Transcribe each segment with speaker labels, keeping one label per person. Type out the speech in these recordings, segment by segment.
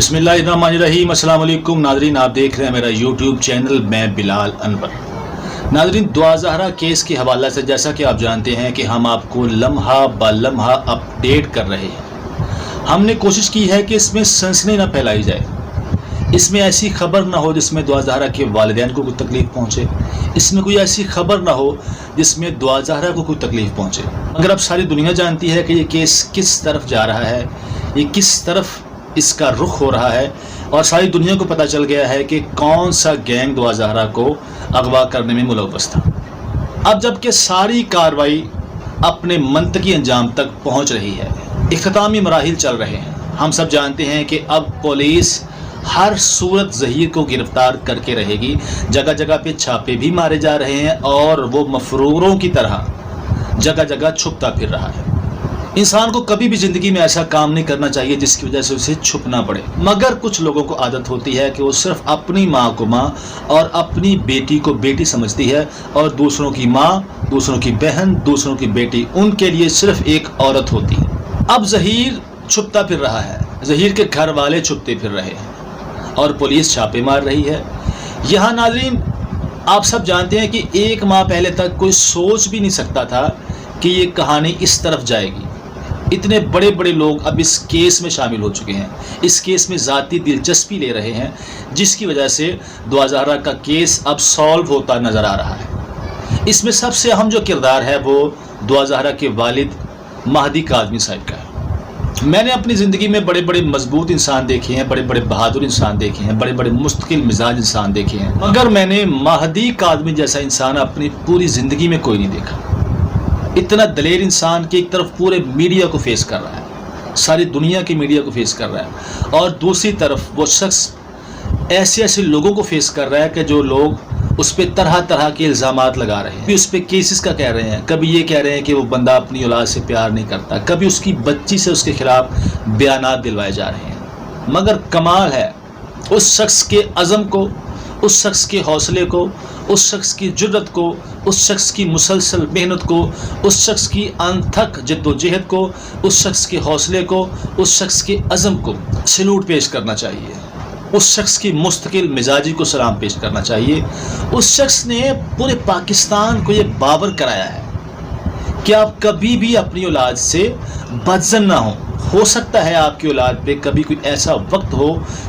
Speaker 1: बिस्मिल्लाहिर्रहमानिर्रहीम। अस्सलाम वालेकुम नाजरीन, आप देख रहे हैं मेरा यूट्यूब चैनल, मैं बिलाल अनवर। नाजरीन, दुआ ज़हरा केस के हवाले से जैसा कि आप जानते हैं कि हम आपको लम्हा ब लम्हा अपडेट कर रहे हैं। हमने कोशिश की है कि इसमें सनसनी ना फैलाई जाए, इसमें ऐसी खबर ना हो जिसमें दुआ ज़हरा के वालिदैन को कोई तकलीफ़ पहुँचे, इसमें कोई ऐसी खबर ना हो जिसमें दुआ ज़हरा को कोई तकलीफ़ पहुँचे। मगर अब सारी दुनिया जानती है कि ये केस किस तरफ जा रहा है, ये किस तरफ इसका रुख हो रहा है, और सारी दुनिया को पता चल गया है कि कौन सा गैंग दुआ ज़हरा को अगवा करने में मुलव्वस था। अब जबकि सारी कार्रवाई अपने मंतकी अंजाम तक पहुंच रही है, इख्तितामी मराहिल चल रहे हैं, हम सब जानते हैं कि अब पुलिस हर सूरत ज़हीर को गिरफ्तार करके रहेगी। जगह जगह पे छापे भी मारे जा रहे हैं और वो मफरूरों की तरह जगह जगह छुपता फिर रहा है। इंसान को कभी भी ज़िंदगी में ऐसा काम नहीं करना चाहिए जिसकी वजह से उसे छुपना पड़े, मगर कुछ लोगों को आदत होती है कि वो सिर्फ अपनी माँ को माँ और अपनी बेटी को बेटी समझती है, और दूसरों की माँ, दूसरों की बहन, दूसरों की बेटी उनके लिए सिर्फ एक औरत होती है। अब ज़हीर छुपता फिर रहा है, ज़हीर के घर वाले छुपते फिर रहे हैं और पुलिस छापे मार रही है। यहाँ नाज़रीन, आप सब जानते हैं कि एक माह पहले तक कोई सोच भी नहीं सकता था कि ये कहानी इस तरफ जाएगी। इतने बड़े बड़े लोग अब इस केस में शामिल हो चुके हैं, इस केस में ज़ाती दिलचस्पी ले रहे हैं, जिसकी वजह से दुआ ज़हरा का केस अब सॉल्व होता नज़र आ रहा है। इसमें सबसे अहम जो किरदार है वो दुआ ज़हरा के वालिद महदी काज़मी साहब का है। मैंने अपनी ज़िंदगी में बड़े बड़े मजबूत इंसान देखे हैं, बड़े बड़े बहादुर इंसान देखे हैं, बड़े बड़े मुस्तकिल मिजाज इंसान देखे हैं, मगर मैंने महदी काज़मी जैसा इंसान अपनी पूरी ज़िंदगी में कोई नहीं देखा। इतना दलेर इंसान कि एक तरफ पूरे मीडिया को फेस कर रहा है, सारी दुनिया की मीडिया को फेस कर रहा है, और दूसरी तरफ वो शख्स ऐसे ऐसे लोगों को फेस कर रहा है कि जो लोग उस पर तरह तरह के इल्ज़ामात लगा रहे हैं। कभी उस पर केसेस का कह रहे हैं, कभी ये कह रहे हैं कि वो बंदा अपनी औलाद से प्यार नहीं करता, कभी उसकी बच्ची से उसके खिलाफ बयानात दिलवाए जा रहे हैं। मगर कमाल है उस शख्स के अज़म को, उस शख्स के हौसले को, उस शख्स की जुर्रत को, उस शख्स की मुसलसल मेहनत को, उस शख्स की अनथक जद्दोजहद को, उस शख्स के हौसले को, उस शख्स के अज़म को सैल्यूट पेश करना चाहिए। उस शख्स की मुस्तकिल मिजाजी को सलाम पेश करना चाहिए। उस शख्स ने पूरे पाकिस्तान को ये बावर कराया है कि आप कभी भी अपनी औलाद से बदज़न ना हो सकता है आपकी औलाद पे कभी कोई ऐसा वक्त हो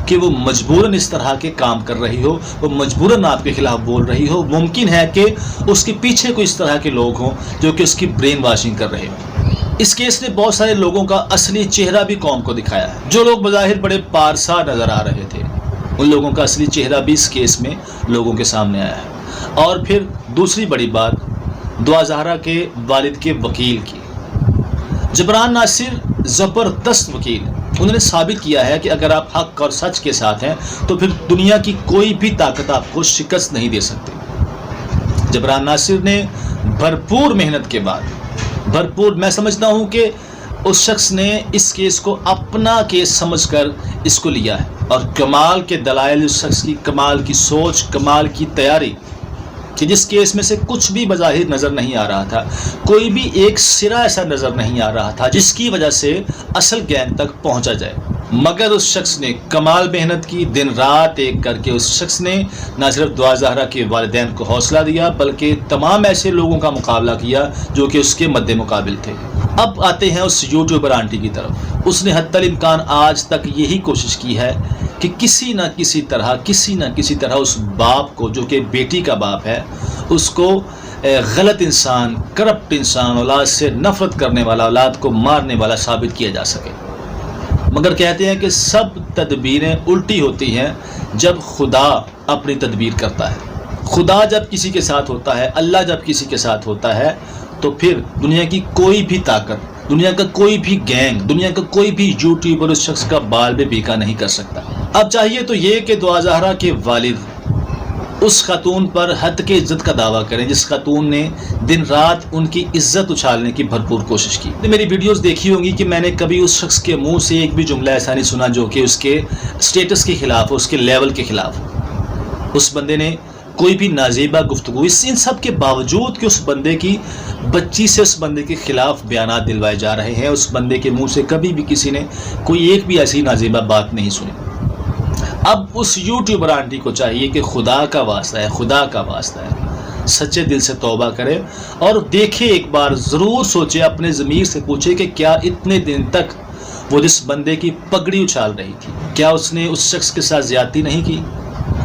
Speaker 1: कि वो मजबूरन इस तरह के काम कर रही हो, वो मजबूरन आपके खिलाफ बोल रही हो। मुमकिन है कि उसके पीछे कोई इस तरह के लोग हों जो कि उसकी ब्रेन वॉशिंग कर रहे हों। इस केस ने बहुत सारे लोगों का असली चेहरा भी कौम को दिखाया है। जो लोग बज़ाहिर बड़े पारसा नज़र आ रहे थे, उन लोगों का असली चेहरा भी इस केस में लोगों के सामने आया है। और फिर दूसरी बड़ी बात, दुआ ज़हरा के वालिद के वकील की, जबरान नासिर ज़बरदस्त वकील, उन्होंने साबित किया है कि अगर आप हक और सच के साथ हैं तो फिर दुनिया की कोई भी ताकत आपको शिकस्त नहीं दे सकती। जबरान नासिर ने भरपूर मेहनत के बाद, मैं समझता हूं कि उस शख्स ने इस केस को अपना केस समझकर इसको लिया है, और कमाल के दलाइल उस शख्स की, कमाल की सोच, कमाल की तैयारी, कि जिस केस में से कुछ भी बज़ाहिर नज़र नहीं आ रहा था, कोई भी एक सिरा ऐसा नज़र नहीं आ रहा था जिसकी वजह से असल गैंग तक पहुंचा जाए, मगर उस शख्स ने कमाल मेहनत की, दिन रात एक करके उस शख्स ने न सिर्फ दुआ ज़हरा के वालिदैन को हौसला दिया, बल्कि तमाम ऐसे लोगों का मुकाबला किया जो कि उसके मद्दे मुकाबिल थे। अब आते हैं उस यूट्यूबर आंटी की तरफ। उसने हत्तल इम्कान आज तक यही कोशिश की है कि किसी न किसी तरह उस बाप को, जो कि बेटी का बाप है, उसको गलत इंसान, करप्ट इंसान, औलाद से नफरत करने वाला, औलाद को मारने वाला साबित किया जा सके। मगर कहते हैं कि सब तदबीरें उल्टी होती हैं जब खुदा अपनी तदबीर करता है। खुदा जब किसी के साथ होता है, अल्लाह जब किसी के साथ होता है, तो फिर दुनिया की कोई भी ताकत, दुनिया का कोई भी गैंग, दुनिया का कोई भी यूट्यूबर उस शख्स का बाल भी बीका नहीं कर सकता। अब चाहिए तो ये कि दुआ ज़हरा के वालिद उस खातून पर हद के इज्जत का दावा करें जिस खातून ने दिन रात उनकी इज्जत उछालने की भरपूर कोशिश की। मेरी वीडियोस देखी होंगी कि मैंने कभी उस शख्स के मुंह से एक भी जुमला ऐसा नहीं सुना जो कि उसके स्टेटस के खिलाफ हो, उसके लेवल के खिलाफ हो। उस बंदे ने कोई भी नाजेबा गुफ्तगू, इन सब के बावजूद कि उस बंदे की बच्ची से उस बंदे के खिलाफ बयानात दिलवाए जा रहे हैं, उस बंदे के मुंह से कभी भी किसी ने कोई एक भी ऐसी नाजेबा बात नहीं सुनी। اب اس یوٹیوبر آنٹی کو چاہیے کہ خدا کا واسطہ ہے، خدا کا واسطہ ہے، سچے دل سے توبہ کرے اور دیکھے، ایک بار ضرور سوچے، اپنے ضمیر سے پوچھے کہ کیا اتنے دن تک وہ جس بندے کی پگڑی اچھال رہی تھی، کیا اس نے اس شخص کے ساتھ زیادتی نہیں کی؟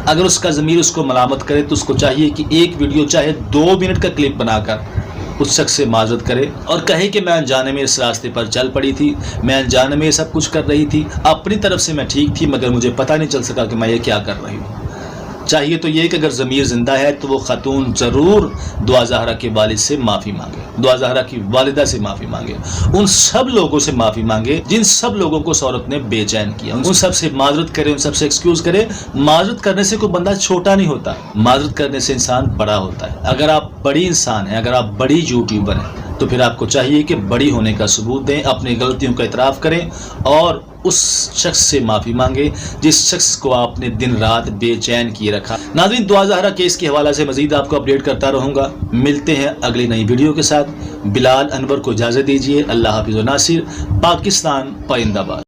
Speaker 1: اگر اس کا ضمیر اس کو ملامت کرے تو اس کو چاہیے کہ ایک ویڈیو چاہے 2 منٹ کا کلپ بنا کر اس شخص سے معذرت کرے اور کہے کہ میں انجانے میں اس راستے پر چل پڑی تھی، میں انجانے میں سب کچھ کر رہی تھی، اپنی طرف سے میں ٹھیک تھی مگر مجھے پتہ نہیں چل سکا کہ میں یہ کیا کر رہی ہوں۔ چاہیے تو یہ کہ اگر ضمیر زندہ ہے تو وہ خاتون ضرور دعا زہرا کے والد سے معافی مانگے، دعا زہرا کی والدہ سے معافی مانگے، ان سب لوگوں سے معافی مانگے جن سب لوگوں کو اس عورت نے بے چین کیا، ان سب سے معذرت کرے، ان سب سے ایکسکیوز کرے۔ معذرت کرنے سے کوئی بندہ چھوٹا نہیں ہوتا، معذرت کرنے سے انسان بڑا ہوتا ہے۔ اگر آپ بڑی انسان ہیں، اگر آپ بڑی یوٹیوبر ہیں تو پھر آپ کو چاہیے کہ بڑی ہونے کا ثبوت دیں، اپنی غلطیوں کا اعتراف کریں اور اس شخص سے معافی مانگے جس شخص کو آپ نے دن رات بے چین کیے رکھا۔ ناظرین، دعا زہرا کیس کے حوالے سے مزید آپ کو اپڈیٹ کرتا رہوں گا۔ ملتے ہیں اگلی نئی ویڈیو کے ساتھ۔ بلال انور کو اجازت دیجیے۔ اللہ حافظ و ناصر۔ پاکستان پائندہ باد۔